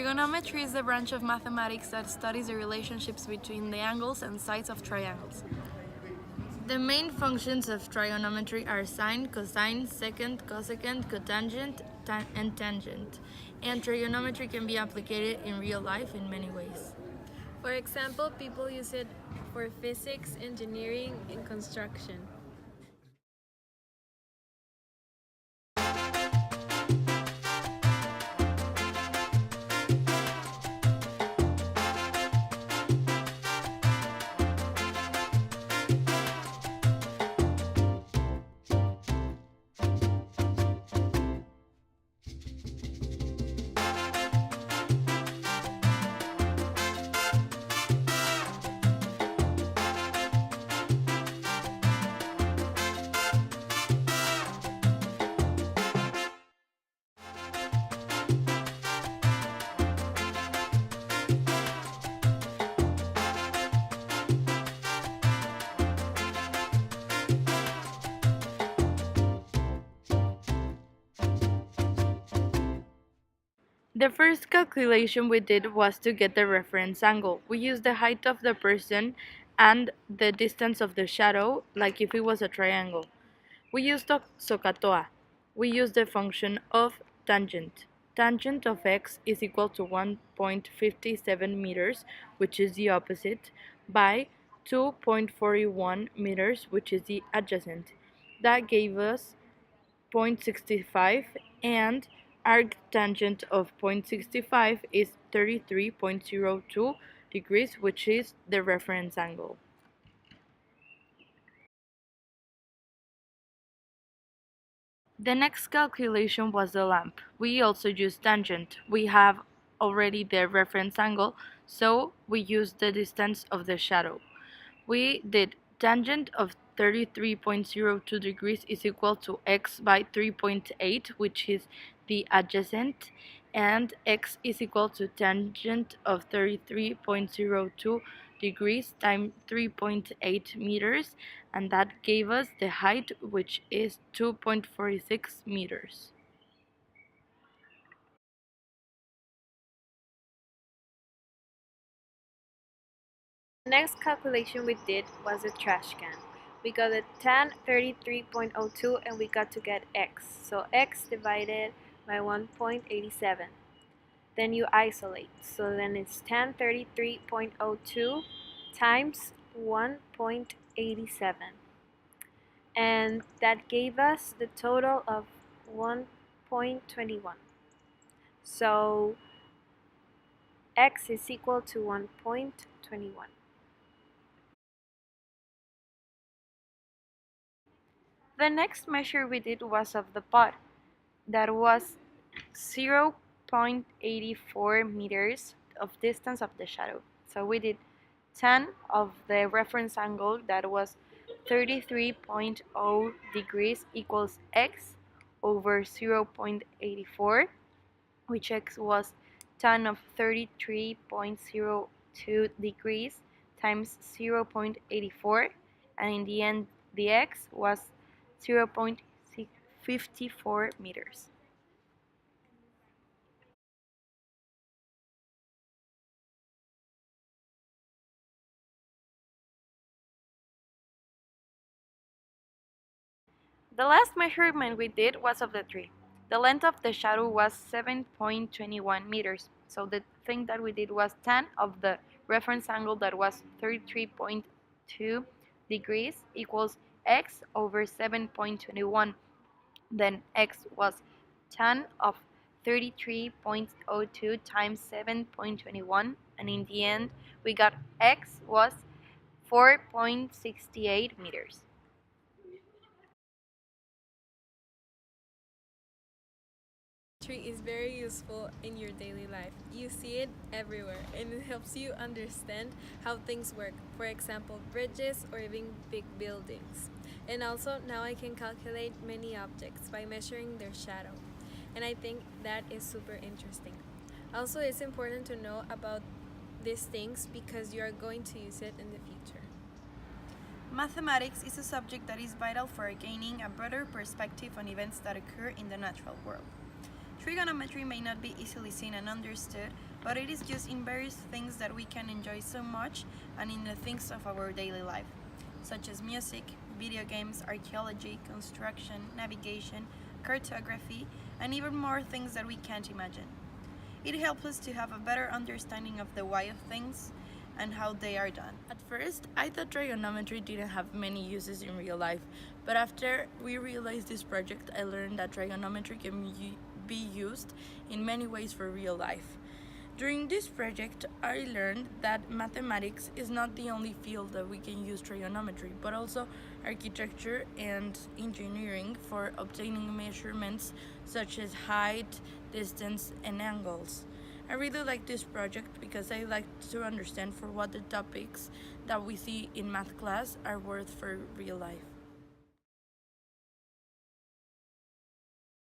Trigonometry is the branch of mathematics that studies the relationships between the angles and sides of triangles. The main functions of trigonometry are sine, cosine, secant, cosecant, cotangent, and tangent. And trigonometry can be applied in real life in many ways. For example, people use it for physics, engineering, and construction. The first calculation we did was to get the reference angle. We used the height of the person and the distance of the shadow, like if it was a triangle. We used SOHCAHTOA. We used the function of tangent. Tangent of x is equal to 1.57 meters, which is the opposite, by 2.41 meters, which is the adjacent. That gave us 0.65, and arctangent of 0.65 is 33.02 degrees, which is the reference angle. The next calculation was the lamp. We also used tangent. We have already the reference angle, so we used the distance of the shadow. We did tangent of 33.02 degrees is equal to x by 3.8, which is the adjacent, and x is equal to tangent of 33.02 degrees times 3.8 meters, and that gave us the height, which is 2.46 meters. The next calculation we did was the trash can. We got a tan 33.02 and we got to get x. So x divided by 1.87. Then you isolate. So then it's tan 33.02 times 1.87. And that gave us the total of 1.21. So x is equal to 1.21. The next measure we did was of the pot. That was 0.84 meters of distance of the shadow. So we did 10 of the reference angle, that was 33.0 degrees, equals x over 0.84, which x was tan of 33.02 degrees times 0.84, and in the end the x was 0.54 meters. The last measurement we did was of the tree. The length of the shadow was 7.21 meters. So the thing that we did was tan of the reference angle, that was 33.2 degrees, equals x over 7.21. Then x was tan of 33.02 times 7.21, and in the end we got x was 4.68 meters. Trigonometry is very useful in your daily life. You see it everywhere and it helps you understand how things work. For example, bridges or even big buildings. And also now I can calculate many objects by measuring their shadow. And I think that is super interesting. Also, it's important to know about these things because you are going to use it in the future. Mathematics is a subject that is vital for gaining a broader perspective on events that occur in the natural world. Trigonometry may not be easily seen and understood, but it is used in various things that we can enjoy so much and in the things of our daily life, such as music, video games, archaeology, construction, navigation, cartography, and even more things that we can't imagine. It helps us to have a better understanding of the why of things and how they are done. At first, I thought trigonometry didn't have many uses in real life, but after we realized this project, I learned that trigonometry can be used in many ways for real life. During this project, I learned that mathematics is not the only field that we can use trigonometry, but also architecture and engineering for obtaining measurements such as height, distance, and angles. I really like this project because I like to understand for what the topics that we see in math class are worth for real life.